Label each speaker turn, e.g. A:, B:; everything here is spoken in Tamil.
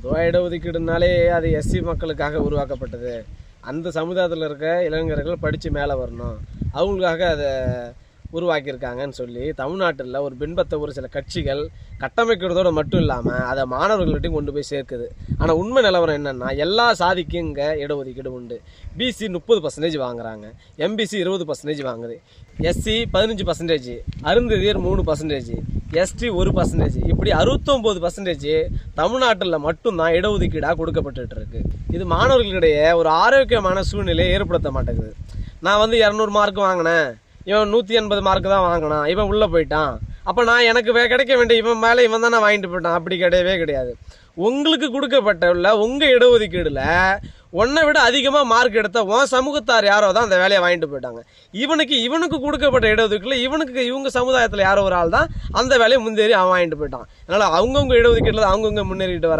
A: பொதுவாக இடஒதுக்கீடுனாலே அது எஸ்சி மக்களுக்காக உருவாக்கப்பட்டது. அந்த சமுதாயத்தில் இருக்க இளைஞர்கள் படித்து மேலே வரணும், அவங்களுக்காக அதை உருவாக்கியிருக்காங்கன்னு சொல்லி தமிழ்நாட்டில் ஒரு பின்பற்ற ஒரு சில கட்சிகள் கட்டமைக்கிறதோடு மட்டும் இல்லாமல் அதை மாணவர்கள்ட்டையும் கொண்டு போய் சேர்க்குது. ஆனால் உண்மை நிலவரம் என்னென்னா, எல்லா சாதிக்கும் இங்கே இடஒதுக்கீடு உண்டு. பிசி 30% வாங்குறாங்க, எம்பிசி 20% வாங்குது, எஸ்சி 15%, அருந்ததியர் 3%, எஸ்டி 1%, இப்படி 69% தமிழ்நாட்டில் மட்டும்தான் இடஒதுக்கீடாக கொடுக்கப்பட்டு இருக்கு. இது மாணவர்களிடையே ஒரு ஆரோக்கியமான சூழ்நிலையை ஏற்படுத்த மாட்டேங்குது. நான் 200 மார்க் வாங்கினேன், இவன் 180 மார்க் தான் வாங்கினான், இவன் உள்ளே போயிட்டான், அப்போ நான் எனக்கு கிடைக்க வேண்டிய இவன் மேலே இவன் தானே வாங்கிட்டு போயிட்டான், அப்படி கிடையவே கிடையாது. உங்களுக்கு கொடுக்கப்பட்ட உங்கள் இடஒதுக்கீடுல உன்னை விட அதிகமாக மார்க் எடுத்த உன் சமூகத்தார் யாரோ தான் அந்த வேலையை வாங்கிட்டு போயிட்டாங்க. இவனுக்கு கொடுக்கப்பட்ட இடஒதுக்கீடுல இவங்க சமுதாயத்தில் யாரோ ஒரு ஆள் தான் அந்த வேலையை முன்னேறி அவன் வாங்கிட்டு போயிட்டான். அதனால் அவங்கவுங்க இடஒதுக்கீட்டில் அவங்கவுங்க முன்னேறிட்டு வராங்க.